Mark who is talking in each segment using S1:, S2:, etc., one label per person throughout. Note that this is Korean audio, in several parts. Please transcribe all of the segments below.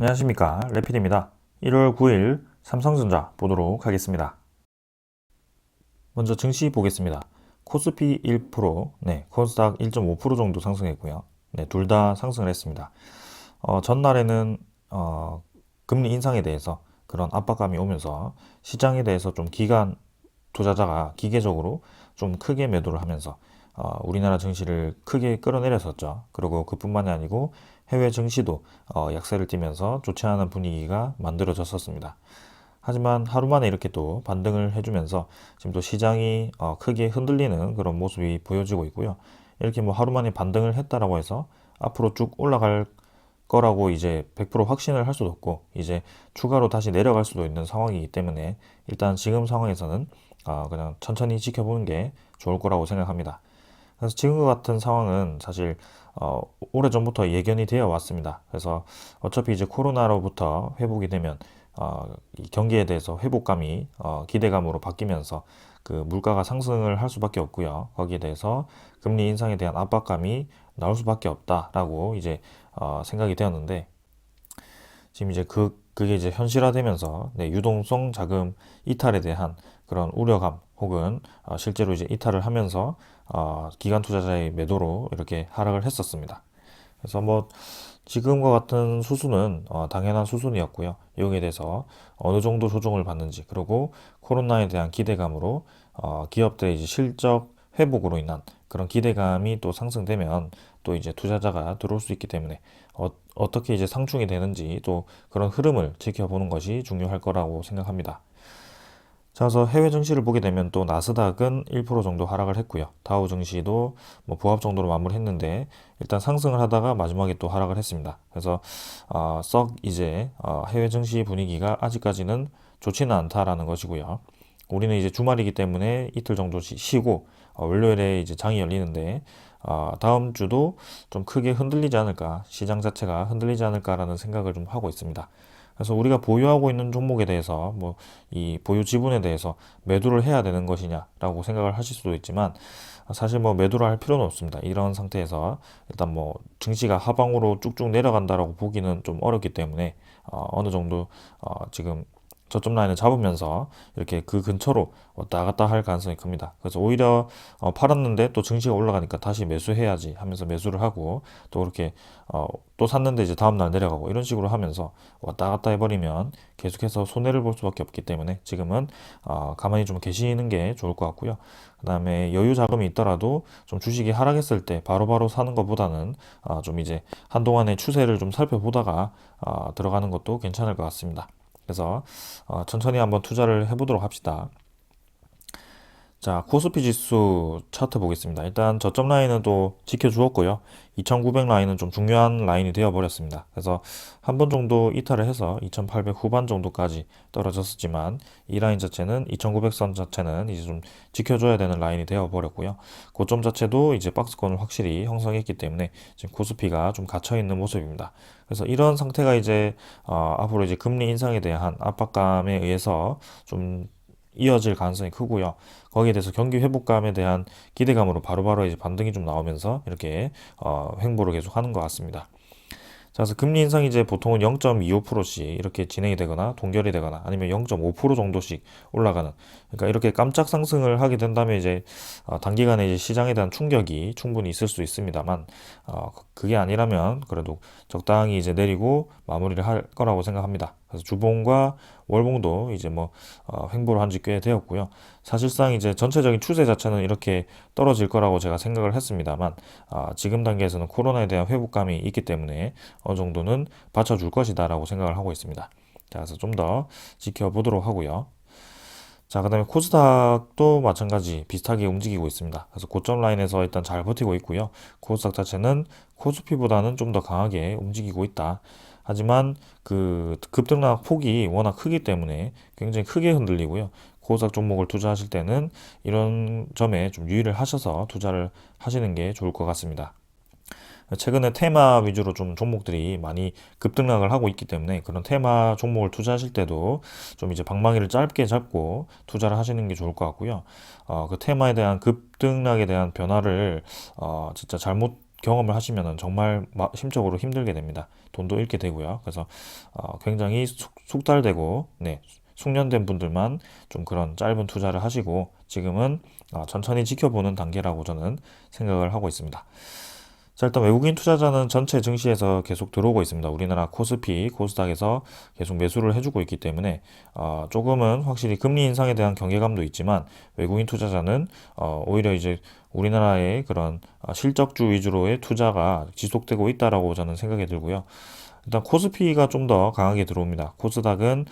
S1: 안녕하십니까, 레피드입니다. 1월 9일 삼성전자 보도록 하겠습니다. 먼저 증시 보겠습니다. 코스피 1%, 코스닥 1.5% 정도 상승했고요. 둘 다 상승을 했습니다. 전날에는 금리 인상에 대해서 그런 압박감이 오면서 시장에 대해서 좀 기관 투자자가 기계적으로 좀 크게 매도를 하면서 우리나라 증시를 크게 끌어내렸었죠. 그리고 그뿐만이 아니고 해외 증시도 약세를 띠면서 좋지 않은 분위기가 만들어졌었습니다. 하지만 하루 만에 이렇게 또 반등을 해주면서 지금 또 시장이 크게 흔들리는 그런 모습이 보여지고 있고요. 이렇게 뭐 하루 만에 반등을 했다라고 해서 앞으로 쭉 올라갈 거라고 이제 100% 확신을 할 수도 없고 이제 추가로 다시 내려갈 수도 있는 상황이기 때문에 일단 지금 상황에서는 그냥 천천히 지켜보는 게 좋을 거라고 생각합니다. 그래서 지금과 같은 상황은 사실 오래전부터 예견이 되어 왔습니다. 그래서 어차피 이제 코로나로부터 회복이 되면 이 경기에 대해서 회복감이 기대감으로 바뀌면서 그 물가가 상승을 할 수밖에 없고요. 거기에 대해서 금리 인상에 대한 압박감이 나올 수밖에 없다라고 이제 생각이 되었는데 지금 이제 그게 이제 현실화되면서 유동성 자금 이탈에 대한 그런 우려감 혹은 실제로 이제 이탈을 하면서 기관 투자자의 매도로 이렇게 하락을 했었습니다. 그래서 뭐 지금과 같은 수순은 당연한 수순이었고요. 여기에 대해서 어느 정도 조정을 받는지 그리고 코로나에 대한 기대감으로 기업들의 이제 실적 회복으로 인한 그런 기대감이 또 상승되면 또 이제 투자자가 들어올 수 있기 때문에 어떻게 이제 상충이 되는지 또 그런 흐름을 지켜보는 것이 중요할 거라고 생각합니다. 자, 그래서 해외 증시를 보게 되면 또 나스닥은 1% 정도 하락을 했고요. 다우 증시도 뭐 부합 정도로 마무리했는데 일단 상승을 하다가 마지막에 또 하락을 했습니다. 그래서 썩 이제 해외 증시 분위기가 아직까지는 좋지는 않다라는 것이고요. 우리는 이제 주말이기 때문에 이틀 정도 쉬고 월요일에 이제 장이 열리는데 다음 주도 좀 크게 흔들리지 않을까, 시장 자체가 흔들리지 않을까라는 생각을 좀 하고 있습니다. 그래서 우리가 보유하고 있는 종목에 대해서 뭐 이 보유 지분에 대해서 매도를 해야 되는 것이냐라고 생각을 하실 수도 있지만 사실 뭐 매도를 할 필요는 없습니다. 이런 상태에서 일단 뭐 증시가 하방으로 쭉쭉 내려간다라고 보기는 좀 어렵기 때문에 어느 정도 지금 저점 라인을 잡으면서 이렇게 그 근처로 왔다 갔다 할 가능성이 큽니다. 그래서 오히려 팔았는데 또 증시가 올라가니까 다시 매수해야지 하면서 매수를 하고 또 그렇게 또 샀는데 이제 다음날 내려가고 이런 식으로 하면서 왔다 갔다 해버리면 계속해서 손해를 볼 수밖에 없기 때문에 지금은 가만히 좀 계시는 게 좋을 것 같고요. 그 다음에 여유 자금이 있더라도 좀 주식이 하락했을 때 바로바로 사는 것보다는 좀 이제 한동안의 추세를 좀 살펴보다가 들어가는 것도 괜찮을 것 같습니다. 그래서 천천히 한번 투자를 해보도록 합시다. 자, 코스피 지수 차트 보겠습니다. 일단 저점 라인은 또 지켜주었고요. 2900 라인은 좀 중요한 라인이 되어 버렸습니다. 그래서 한 번 정도 이탈을 해서 2800 후반 정도까지 떨어졌었지만 이 라인 자체는 2900선 자체는 이제 좀 지켜줘야 되는 라인이 되어 버렸고요. 고점 자체도 이제 박스권을 확실히 형성했기 때문에 지금 코스피가 좀 갇혀 있는 모습입니다. 그래서 이런 상태가 이제 앞으로 이제 금리 인상에 대한 압박감에 의해서 좀 이어질 가능성이 크고요. 거기에 대해서 경기 회복감에 대한 기대감으로 바로바로 이제 반등이 좀 나오면서 이렇게 횡보를 계속 하는 것 같습니다. 자, 그래서 금리 인상이 이제 보통은 0.25%씩 이렇게 진행이 되거나 동결이 되거나 아니면 0.5% 정도씩 올라가는, 그러니까 이렇게 깜짝 상승을 하게 된다면 이제 단기간에 이제 시장에 대한 충격이 충분히 있을 수 있습니다만 그게 아니라면 그래도 적당히 이제 내리고 마무리를 할 거라고 생각합니다. 그래서 주봉과 월봉도 이제 뭐 횡보를 한 지 꽤 되었고요. 사실상 이제 전체적인 추세 자체는 이렇게 떨어질 거라고 제가 생각을 했습니다만 지금 단계에서는 코로나에 대한 회복감이 있기 때문에 어느 정도는 받쳐줄 것이다라고 생각을 하고 있습니다. 자, 그래서 좀 더 지켜보도록 하고요. 자, 그 다음에 코스닥도 마찬가지 비슷하게 움직이고 있습니다. 그래서 고점 라인에서 일단 잘 버티고 있고요. 코스닥 자체는 코스피보다는 좀 더 강하게 움직이고 있다. 하지만 그 급등락 폭이 워낙 크기 때문에 굉장히 크게 흔들리고요. 코스닥 종목을 투자하실 때는 이런 점에 좀 유의를 하셔서 투자를 하시는 게 좋을 것 같습니다. 최근에 테마 위주로 좀 종목들이 많이 급등락을 하고 있기 때문에 그런 테마 종목을 투자하실 때도 좀 이제 방망이를 짧게 잡고 투자를 하시는 게 좋을 것 같고요. 그 테마에 대한 급등락에 대한 변화를 진짜 잘못 경험을 하시면은 정말 심적으로 힘들게 됩니다. 돈도 잃게 되고요. 그래서 굉장히 숙달되고 네, 숙련된 분들만 좀 그런 짧은 투자를 하시고 지금은 천천히 지켜보는 단계라고 저는 생각을 하고 있습니다. 자, 일단 외국인 투자자는 전체 증시에서 계속 들어오고 있습니다. 우리나라 코스피, 코스닥에서 계속 매수를 해주고 있기 때문에 조금은 확실히 금리 인상에 대한 경계감도 있지만 외국인 투자자는 오히려 이제 우리나라의 그런 실적주 위주로의 투자가 지속되고 있다라고 저는 생각이 들고요. 일단 코스피가 좀 더 강하게 들어옵니다. 코스닥은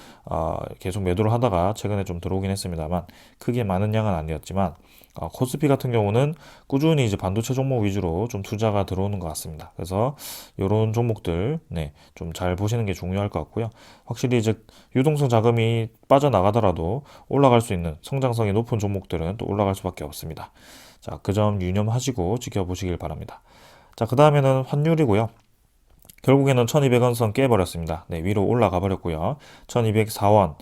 S1: 계속 매도를 하다가 최근에 좀 들어오긴 했습니다만 크게 많은 양은 아니었지만 코스피 같은 경우는 꾸준히 이제 반도체 종목 위주로 좀 투자가 들어오는 것 같습니다. 그래서 이런 종목들 네, 좀 잘 보시는 게 중요할 것 같고요. 확실히 이제 유동성 자금이 빠져나가더라도 올라갈 수 있는 성장성이 높은 종목들은 또 올라갈 수밖에 없습니다. 자, 그 점 유념하시고 지켜보시길 바랍니다. 자, 그 다음에는 환율이고요. 결국에는 1200원 선 깨버렸습니다. 네, 위로 올라가 버렸고요. 1204원,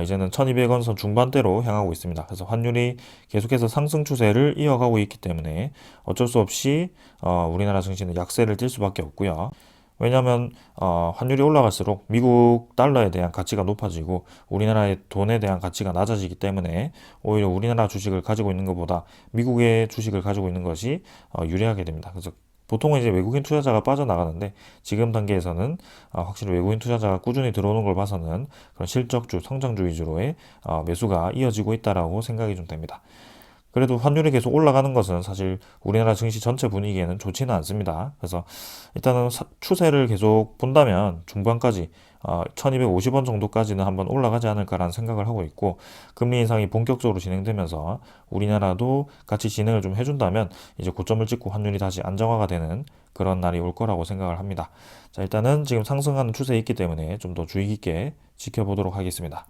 S1: 이제는 1200원 선 중반대로 향하고 있습니다. 그래서 환율이 계속해서 상승 추세를 이어가고 있기 때문에 어쩔 수 없이 우리나라 증시는 약세를 띌 수밖에 없고요. 왜냐하면 환율이 올라갈수록 미국 달러에 대한 가치가 높아지고 우리나라의 돈에 대한 가치가 낮아지기 때문에 오히려 우리나라 주식을 가지고 있는 것보다 미국의 주식을 가지고 있는 것이 유리하게 됩니다. 그래서 보통은 이제 외국인 투자자가 빠져나가는데 지금 단계에서는 확실히 외국인 투자자가 꾸준히 들어오는 걸 봐서는 그런 실적주, 성장주 위주로의 매수가 이어지고 있다라고 생각이 좀 됩니다. 그래도 환율이 계속 올라가는 것은 사실 우리나라 증시 전체 분위기에는 좋지는 않습니다. 그래서 일단은 추세를 계속 본다면 중반까지 1250원 정도까지는 한번 올라가지 않을까라는 생각을 하고 있고 금리 인상이 본격적으로 진행되면서 우리나라도 같이 진행을 좀 해준다면 이제 고점을 찍고 환율이 다시 안정화가 되는 그런 날이 올 거라고 생각을 합니다. 자, 일단은 지금 상승하는 추세에 있기 때문에 좀 더 주의 깊게 지켜보도록 하겠습니다.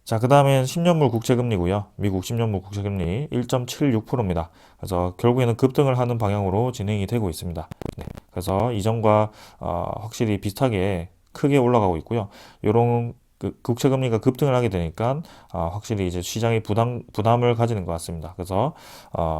S1: 자, 그 다음엔 10년물 국채금리고요. 미국 10년물 국채금리 1.76%입니다. 그래서 결국에는 급등을 하는 방향으로 진행이 되고 있습니다. 네, 그래서 이전과 확실히 비슷하게 크게 올라가고 있고요. 이런 국채금리가 급등을 하게 되니까 확실히 이제 시장이 부담을 가지는 것 같습니다. 그래서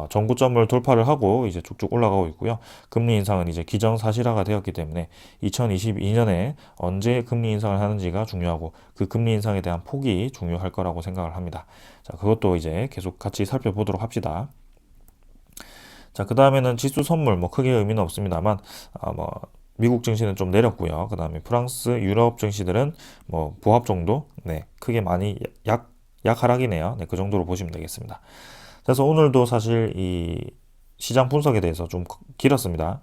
S1: 전고점을 돌파를 하고 이제 쭉쭉 올라가고 있고요. 금리 인상은 이제 기정사실화가 되었기 때문에 2022년에 언제 금리 인상을 하는지가 중요하고 그 금리 인상에 대한 폭이 중요할 거라고 생각을 합니다. 자, 그것도 이제 계속 같이 살펴보도록 합시다. 자, 그 다음에는 지수 선물 뭐 크게 의미는 없습니다만 뭐 미국 증시는 좀 내렸고요. 그 다음에 프랑스, 유럽 증시들은 뭐 보합 정도, 네, 크게 많이 약하락이네요. 네, 그 정도로 보시면 되겠습니다. 그래서 오늘도 사실 이 시장 분석에 대해서 좀 길었습니다.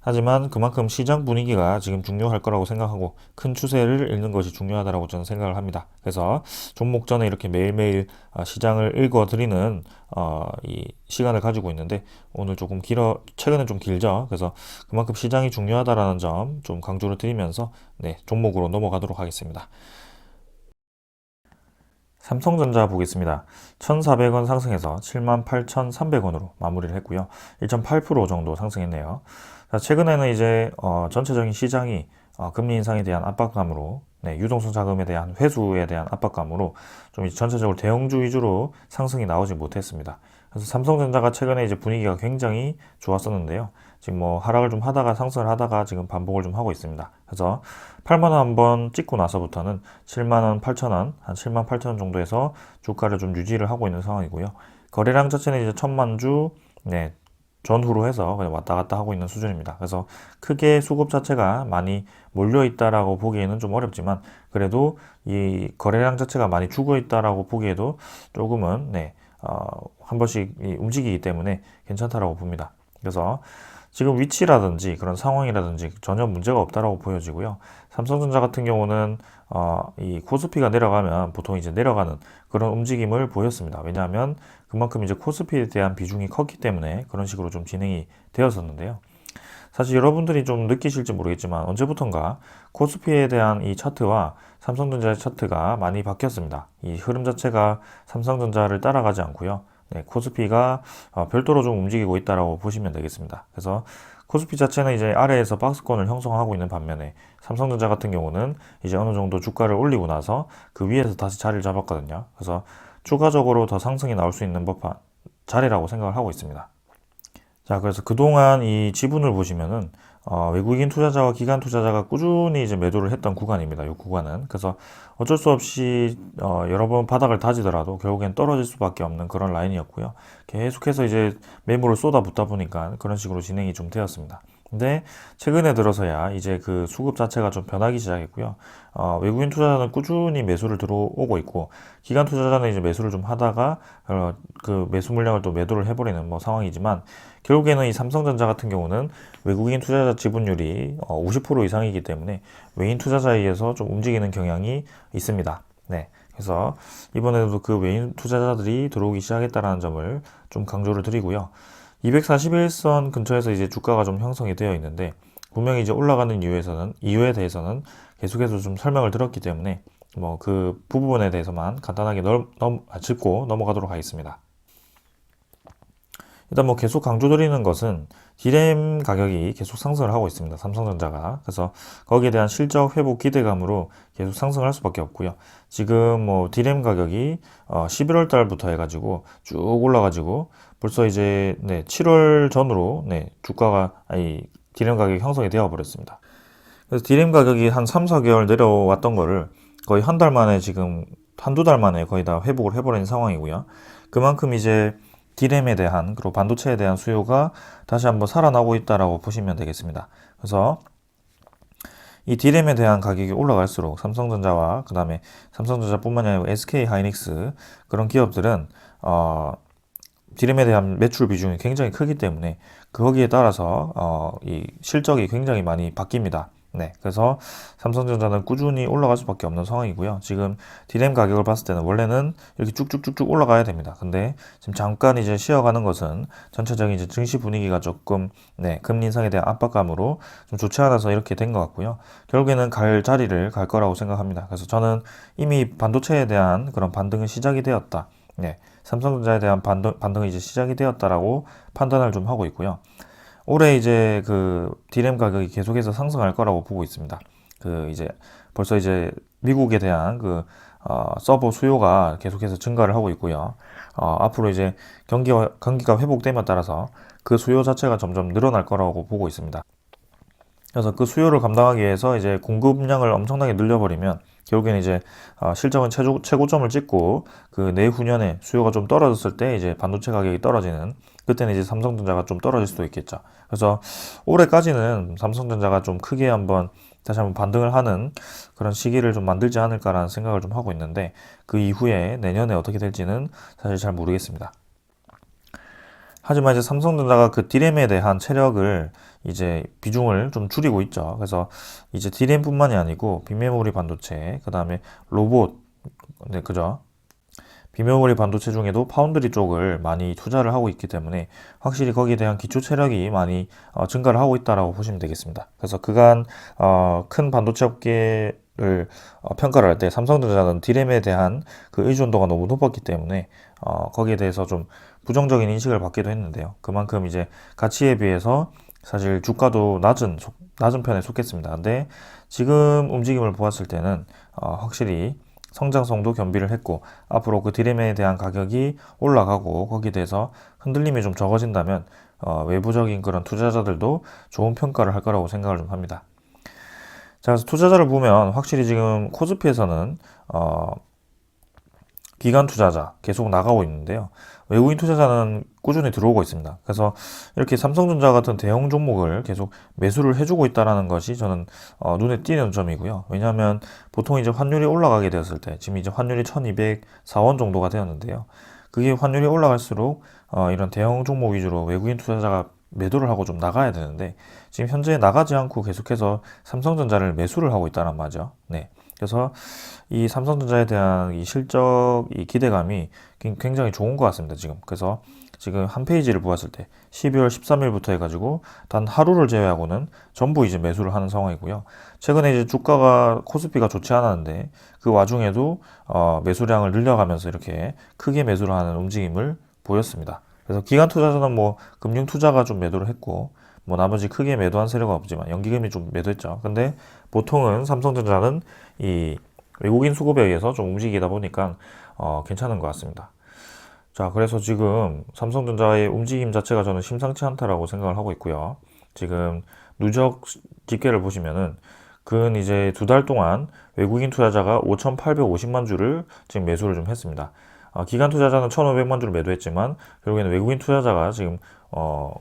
S1: 하지만 그만큼 시장 분위기가 지금 중요할 거라고 생각하고 큰 추세를 읽는 것이 중요하다고 저는 생각을 합니다. 그래서 종목 전에 이렇게 매일매일 시장을 읽어드리는 이 시간을 가지고 있는데 오늘 조금 최근에 좀 길죠. 그래서 그만큼 시장이 중요하다라는 점 좀 강조를 드리면서 네, 종목으로 넘어가도록 하겠습니다. 삼성전자 보겠습니다. 1,400원 상승해서 78,300원으로 마무리를 했고요. 1.8% 정도 상승했네요. 자, 최근에는 이제 전체적인 시장이 금리 인상에 대한 압박감으로 네, 유동성 자금에 대한 회수에 대한 압박감으로 좀 이제 전체적으로 대형주 위주로 상승이 나오지 못했습니다. 그래서 삼성전자가 최근에 이제 분위기가 굉장히 좋았었는데요. 지금 뭐 하락을 좀 하다가 상승을 하다가 지금 반복을 좀 하고 있습니다. 그래서 8만 원 한번 찍고 나서부터는 7만 원, 8천 원, 한 7만 8천 원 정도에서 주가를 좀 유지를 하고 있는 상황이고요. 거래량 자체는 이제 1,000만 주 네, 전후로 해서 그냥 왔다 갔다 하고 있는 수준입니다. 그래서 크게 수급 자체가 많이 몰려 있다라고 보기에는 좀 어렵지만 그래도 이 거래량 자체가 많이 죽어 있다라고 보기에도 조금은 네, 한 번씩 움직이기 때문에 괜찮다라고 봅니다. 그래서 지금 위치라든지 그런 상황이라든지 전혀 문제가 없다라고 보여지고요. 삼성전자 같은 경우는 이 코스피가 내려가면 보통 이제 내려가는 그런 움직임을 보였습니다. 왜냐하면 그만큼 이제 코스피에 대한 비중이 컸기 때문에 그런 식으로 좀 진행이 되었었는데요. 사실 여러분들이 좀 느끼실지 모르겠지만 언제부턴가 코스피에 대한 이 차트와 삼성전자의 차트가 많이 바뀌었습니다. 이 흐름 자체가 삼성전자를 따라가지 않고요. 네, 코스피가 별도로 좀 움직이고 있다라고 보시면 되겠습니다. 그래서 코스피 자체는 이제 아래에서 박스권을 형성하고 있는 반면에 삼성전자 같은 경우는 이제 어느 정도 주가를 올리고 나서 그 위에서 다시 자리를 잡았거든요. 그래서 추가적으로 더 상승이 나올 수 있는 법한 자리라고 생각을 하고 있습니다. 자, 그래서 그동안 이 지분을 보시면은 외국인 투자자와 기관 투자자가 꾸준히 이제 매도를 했던 구간입니다. 이 구간은. 그래서 어쩔 수 없이 여러 번 바닥을 다지더라도 결국엔 떨어질 수밖에 없는 그런 라인이었고요. 계속해서 이제 매물을 쏟아붓다 보니까 그런 식으로 진행이 좀 되었습니다. 근데 최근에 들어서야 이제 그 수급 자체가 좀 변하기 시작했고요. 외국인 투자자는 꾸준히 매수를 들어오고 있고, 기관 투자자는 이제 매수를 좀 하다가 그 매수 물량을 또 매도를 해버리는 뭐 상황이지만, 결국에는 이 삼성전자 같은 경우는 외국인 투자자 지분율이 50% 이상이기 때문에 외인 투자자에 의해서 좀 움직이는 경향이 있습니다. 네. 그래서 이번에도 그 외인 투자자들이 들어오기 시작했다는 점을 좀 강조를 드리고요. 241선 근처에서 이제 주가가 좀 형성이 되어 있는데, 분명히 이제 올라가는 이유에 대해서는 계속해서 좀 설명을 드렸기 때문에 뭐 그 부분에 대해서만 간단하게 짚고 넘어가도록 하겠습니다. 일단 뭐 계속 강조드리는 것은 D램 가격이 계속 상승을 하고 있습니다. 삼성전자가. 그래서 거기에 대한 실적 회복 기대감으로 계속 상승할 수밖에 없고요. 지금 뭐 D램 가격이 11월 달부터 해가지고 쭉 올라가지고 벌써 이제 7월 전으로 주가가 D램 가격이 형성이 되어 버렸습니다. 그래서 D램 가격이 한 3, 4개월 내려왔던 거를 거의 한 달 만에 지금 한두 달 만에 거의 다 회복을 해버린 상황이고요. 그만큼 이제 D램에 대한, 그리고 반도체에 대한 수요가 다시 한번 살아나고 있다라고 보시면 되겠습니다. 그래서 이 D램에 대한 가격이 올라갈수록 삼성전자와 그 다음에 삼성전자뿐만이 아니고 SK 하이닉스 그런 기업들은 D램에 대한 매출 비중이 굉장히 크기 때문에 거기에 따라서 이 실적이 굉장히 많이 바뀝니다. 네, 그래서 삼성전자는 꾸준히 올라갈 수밖에 없는 상황이고요. 지금 D램 가격을 봤을 때는 원래는 이렇게 쭉쭉쭉쭉 올라가야 됩니다. 근데 지금 잠깐 이제 쉬어가는 것은 전체적인 이제 증시 분위기가 조금 금리 인상에 대한 압박감으로 좀 좋지 않아서 이렇게 된 것 같고요. 결국에는 갈 자리를 갈 거라고 생각합니다. 그래서 저는 이미 반도체에 대한 그런 반등은 시작이 되었다. 네, 삼성전자에 대한 반등이 이제 시작이 되었다라고 판단을 좀 하고 있고요. 올해 이제 그 D램 가격이 계속해서 상승할 거라고 보고 있습니다. 그 이제 벌써 이제 미국에 대한 그 서버 수요가 계속해서 증가를 하고 있고요. 앞으로 이제 경기가 회복됨에 따라서 그 수요 자체가 점점 늘어날 거라고 보고 있습니다. 그래서 그 수요를 감당하기 위해서 이제 공급량을 엄청나게 늘려버리면 결국에는 이제 실적은 최고점을 찍고 그 내후년에 수요가 좀 떨어졌을 때 이제 반도체 가격이 떨어지는, 그때는 이제 삼성전자가 좀 떨어질 수도 있겠죠. 그래서 올해까지는 삼성전자가 좀 크게 다시 한번 반등을 하는 그런 시기를 좀 만들지 않을까라는 생각을 좀 하고 있는데, 그 이후에 내년에 어떻게 될지는 사실 잘 모르겠습니다. 하지만 이제 삼성전자가 그 D램에 대한 체력을 이제 비중을 좀 줄이고 있죠. 그래서 이제 D램뿐만이 아니고 빅메모리 반도체, 그 다음에 로봇, 네, 그죠? 빅메모리 반도체 중에도 파운드리 쪽을 많이 투자를 하고 있기 때문에 확실히 거기에 대한 기초 체력이 많이 증가를 하고 있다라고 보시면 되겠습니다. 그래서 그간 큰 반도체 업계를 평가를 할 때 삼성전자는 D램에 대한 그 의존도가 너무 높았기 때문에 거기에 대해서 좀 부정적인 인식을 받기도 했는데요. 그만큼 이제 가치에 비해서 사실 주가도 낮은 편에 속했습니다. 근데 지금 움직임을 보았을 때는 확실히 성장성도 겸비를 했고, 앞으로 그 D램에 대한 가격이 올라가고 거기에 대해서 흔들림이 좀 적어진다면 외부적인 그런 투자자들도 좋은 평가를 할 거라고 생각을 좀 합니다. 자, 그래서 투자자를 보면 확실히 지금 코스피에서는 기관 투자자 계속 나가고 있는데요. 외국인 투자자는 꾸준히 들어오고 있습니다. 그래서 이렇게 삼성전자 같은 대형 종목을 계속 매수를 해주고 있다는 것이 저는 눈에 띄는 점이고요. 왜냐하면 보통 이제 환율이 올라가게 되었을 때, 지금 이제 환율이 1204원 정도가 되었는데요. 그게 환율이 올라갈수록 이런 대형 종목 위주로 외국인 투자자가 매도를 하고 좀 나가야 되는데, 지금 현재 나가지 않고 계속해서 삼성전자를 매수를 하고 있다는 말이죠. 네. 그래서 이 삼성전자에 대한 이 실적, 이 기대감이 굉장히 좋은 것 같습니다, 지금. 그래서 지금 한 페이지를 보았을 때 12월 13일부터 해가지고 단 하루를 제외하고는 전부 이제 매수를 하는 상황이고요. 최근에 이제 주가가, 코스피가 좋지 않았는데 그 와중에도 매수량을 늘려가면서 이렇게 크게 매수를 하는 움직임을 보였습니다. 그래서 기관 투자자는 뭐 금융 투자가 좀 매도를 했고, 뭐 나머지 크게 매도한 세력은 없지만 연기금이 좀 매도했죠. 근데 보통은 삼성전자는 이 외국인 수급에 의해서 좀 움직이다 보니까 괜찮은 것 같습니다. 자, 그래서 지금 삼성전자의 움직임 자체가 저는 심상치 않다라고 생각을 하고 있고요. 지금 누적 집계를 보시면은 근 이제 2달 동안 외국인 투자자가 5,850만 주를 지금 매수를 좀 했습니다. 기관 투자자는 1,500만 주를 매도했지만 결국에는 외국인 투자자가 지금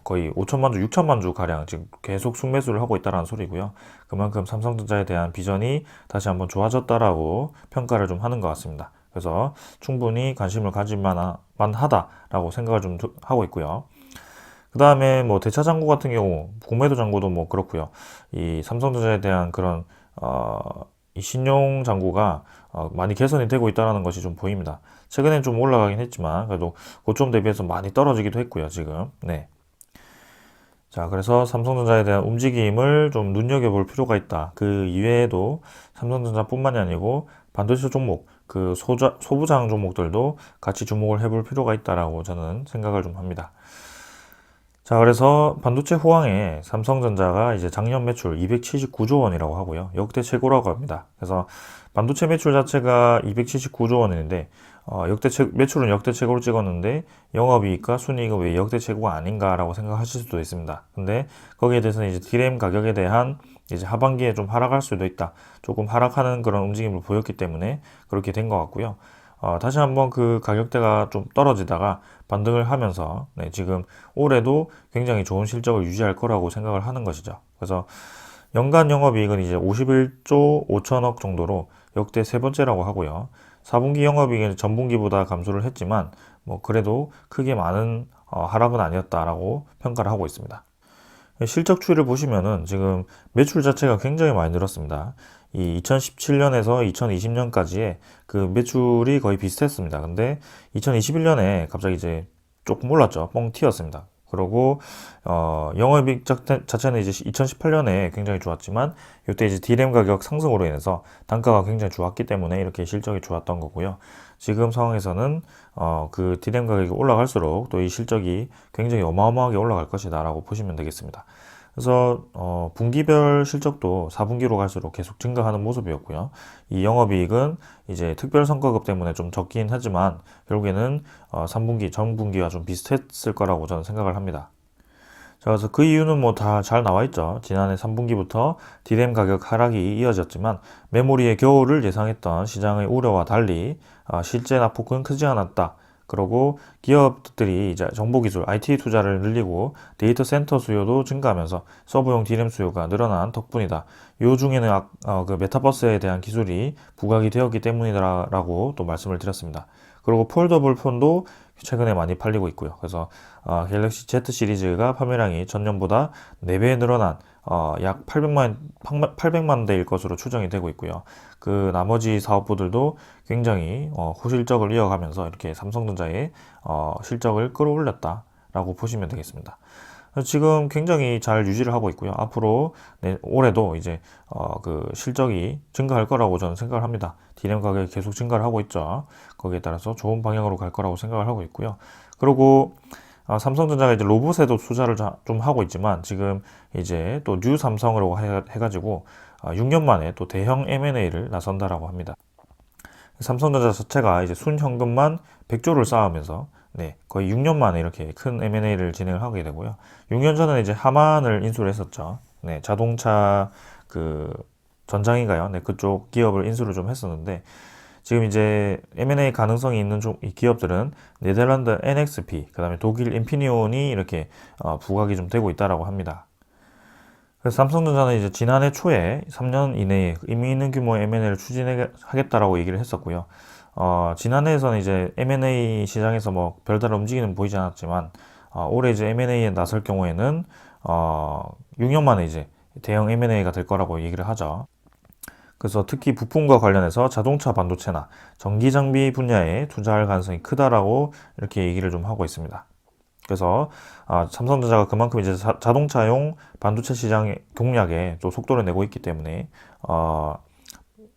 S1: 거의 5천만 주, 6천만 주 가량 지금 계속 순매수를 하고 있다는 소리고요. 그만큼 삼성전자에 대한 비전이 다시 한번 좋아졌다라고 평가를 좀 하는 것 같습니다. 그래서 충분히 관심을 가질 만하다라고 생각을 좀 하고 있고요. 그 다음에 뭐 대차 잔고 같은 경우, 공매도 잔고도 뭐 그렇고요. 이 삼성전자에 대한 그런 이 신용 잔고가 많이 개선이 되고 있다는 것이 좀 보입니다. 최근엔 좀 올라가긴 했지만 그래도 고점 대비해서 많이 떨어지기도 했고요, 지금. 네. 자, 그래서 삼성전자에 대한 움직임을 좀 눈여겨볼 필요가 있다. 그 이외에도 삼성전자뿐만이 아니고 반도체 종목, 그 소부장 종목들도 같이 주목을 해볼 필요가 있다라고 저는 생각을 좀 합니다. 자, 그래서 반도체 호황에 삼성전자가 이제 작년 매출 279조 원이라고 하고요. 역대 최고라고 합니다. 그래서 반도체 매출 자체가 279조 원인데, 매출은 역대 최고를 찍었는데, 영업이익과 순이익은 왜 역대 최고가 아닌가라고 생각하실 수도 있습니다. 근데 거기에 대해서는 이제 디램 가격에 대한 이제 하반기에 좀 하락할 수도 있다. 조금 하락하는 그런 움직임을 보였기 때문에 그렇게 된 것 같고요. 다시 한번 그 가격대가 좀 떨어지다가 반등을 하면서 네, 지금 올해도 굉장히 좋은 실적을 유지할 거라고 생각을 하는 것이죠. 그래서 연간 영업이익은 이제 51조 5천억 정도로 역대 세 번째라고 하고요. 4분기 영업이익은 전분기보다 감소를 했지만 뭐 그래도 크게 많은 하락은 아니었다라고 평가를 하고 있습니다. 실적 추이를 보시면은 지금 매출 자체가 굉장히 많이 늘었습니다. 이 2017년에서 2020년까지의 그 매출이 거의 비슷했습니다. 근데 2021년에 갑자기 이제 조금 올랐죠. 뻥 튀었습니다. 그리고 영업이익 자체는 이제 2018년에 굉장히 좋았지만 이때 이제 디램 가격 상승으로 인해서 단가가 굉장히 좋았기 때문에 이렇게 실적이 좋았던 거고요. 지금 상황에서는 그 디램 가격이 올라갈수록 또 이 실적이 굉장히 어마어마하게 올라갈 것이다라고 보시면 되겠습니다. 그래서 분기별 실적도 4분기로 갈수록 계속 증가하는 모습이었고요. 이 영업이익은 이제 특별성과급 때문에 좀 적긴 하지만 결국에는 3분기, 전분기와 좀 비슷했을 거라고 저는 생각을 합니다. 자, 그래서 그 이유는 뭐 다 잘 나와 있죠. 지난해 3분기부터 디램 가격 하락이 이어졌지만 메모리의 겨울을 예상했던 시장의 우려와 달리 실제 낙폭은 크지 않았다. 그리고 기업들이 이제 정보기술, IT 투자를 늘리고 데이터 센터 수요도 증가하면서 서버용 디램 수요가 늘어난 덕분이다. 요 중에는 그 메타버스에 대한 기술이 부각이 되었기 때문이다라고 또 말씀을 드렸습니다. 그리고 폴더블 폰도 최근에 많이 팔리고 있고요. 그래서 갤럭시 Z 시리즈가 판매량이 전년보다 4배 늘어난 약 800만 대일 것으로 추정이 되고 있고요. 그 나머지 사업부들도 굉장히 호실적을 이어가면서 이렇게 삼성전자의 실적을 끌어올렸다라고 보시면 되겠습니다. 지금 굉장히 잘 유지를 하고 있고요. 앞으로 올해도 이제 그 실적이 증가할 거라고 저는 생각을 합니다. 디램 가격이 계속 증가를 하고 있죠. 거기에 따라서 좋은 방향으로 갈 거라고 생각을 하고 있고요. 그리고 삼성전자가 이제 로봇에도 투자를 좀 하고 있지만 지금 이제 또 뉴 삼성으로 해가지고 6년 만에 또 대형 M&A를 나선다라고 합니다. 삼성전자 자체가 이제 순현금만 100조를 쌓으면서 네, 거의 6년 만에 이렇게 큰 M&A를 진행을 하게 되고요. 6년 전에 이제 하만을 인수를 했었죠. 네, 자동차 그 전장인가요? 네, 그쪽 기업을 인수를 좀 했었는데 지금 이제 M&A 가능성이 있는 이 기업들은 네덜란드 NXP, 그 다음에 독일 인피니온이 이렇게 부각이 좀 되고 있다라고 합니다. 그래서 삼성전자는 이제 지난해 초에 3년 이내에 의미 있는 규모의 M&A를 추진하겠다라고 얘기를 했었고요. 지난해에서는 이제 M&A 시장에서 뭐 별다른 움직임은 보이지 않았지만, 올해 이제 M&A에 나설 경우에는, 6년 만에 이제 대형 M&A가 될 거라고 얘기를 하죠. 그래서 특히 부품과 관련해서 자동차 반도체나 전기 장비 분야에 투자할 가능성이 크다라고 이렇게 얘기를 좀 하고 있습니다. 그래서 삼성전자가 그만큼 이제 자동차용 반도체 시장의 공략에 또 속도를 내고 있기 때문에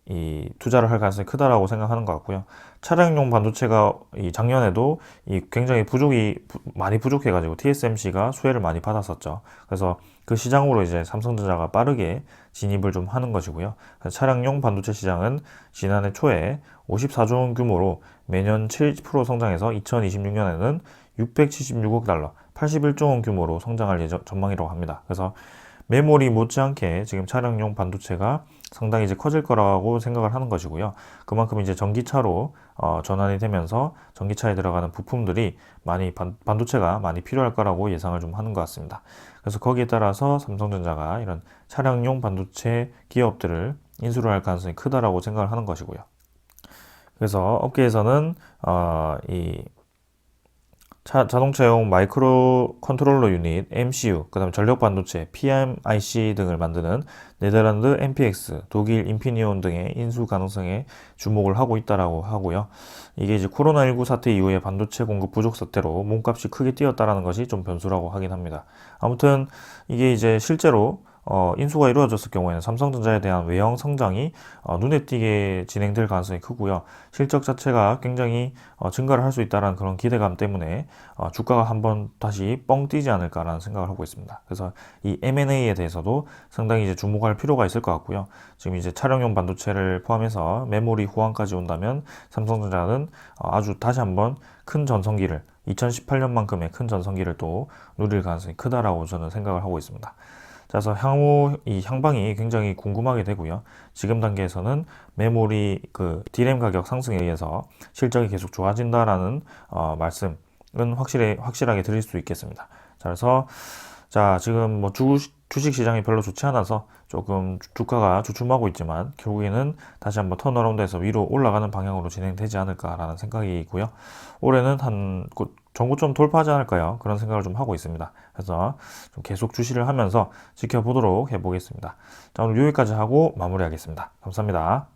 S1: 이 투자를 할 가능성이 크다라고 생각하는 것 같고요. 차량용 반도체가 이 작년에도 이 굉장히 많이 부족해가지고 TSMC가 수혜를 많이 받았었죠. 그래서 그 시장으로 이제 삼성전자가 빠르게 진입을 좀 하는 것이고요. 차량용 반도체 시장은 지난해 초에 54조 원 규모로 매년 7% 성장해서 2026년에는 676억 달러, 81조 원 규모로 성장할 전망이라고 합니다. 그래서 메모리 못지않게 지금 차량용 반도체가 상당히 이제 커질 거라고 생각을 하는 것이고요. 그만큼 이제 전기차로 전환이 되면서 전기차에 들어가는 부품들이 반도체가 많이 필요할 거라고 예상을 좀 하는 것 같습니다. 그래서 거기에 따라서 삼성전자가 이런 차량용 반도체 기업들을 인수를 할 가능성이 크다라고 생각을 하는 것이고요. 그래서 업계에서는 이 자동차용 마이크로 컨트롤러 유닛, MCU, 그 다음에 전력 반도체, PMIC 등을 만드는 네덜란드 MPX, 독일 인피니온 등의 인수 가능성에 주목을 하고 있다라고 하고요. 이게 이제 코로나19 사태 이후에 반도체 공급 부족 사태로 몸값이 크게 뛰었다라는 것이 좀 변수라고 하긴 합니다. 아무튼 이게 이제 실제로 인수가 이루어졌을 경우에는 삼성전자에 대한 외형 성장이 눈에 띄게 진행될 가능성이 크고요. 실적 자체가 굉장히 증가를 할 수 있다는 그런 기대감 때문에 주가가 한번 다시 뻥 뛰지 않을까라는 생각을 하고 있습니다. 그래서 이 M&A에 대해서도 상당히 이제 주목할 필요가 있을 것 같고요. 지금 이제 차량용 반도체를 포함해서 메모리 호환까지 온다면 삼성전자는 아주 다시 한번 큰 전성기를 2018년만큼의 큰 전성기를 또 누릴 가능성이 크다라고 저는 생각을 하고 있습니다. 그래서 향후 이 향방이 굉장히 궁금하게 되고요. 지금 단계에서는 메모리 그 D램 가격 상승에 의해서 실적이 계속 좋아진다라는 말씀은 확실하게 드릴 수 있겠습니다. 자, 그래서 지금 뭐 주식 시장이 별로 좋지 않아서 조금 주가가 주춤하고 있지만 결국에는 다시 한번 턴어라운드해서 위로 올라가는 방향으로 진행되지 않을까라는 생각이고요. 올해는 곧 전고점 돌파하지 않을까요? 그런 생각을 좀 하고 있습니다. 그래서 좀 계속 주시를 하면서 지켜보도록 해보겠습니다. 자, 오늘 여기까지 하고 마무리하겠습니다. 감사합니다.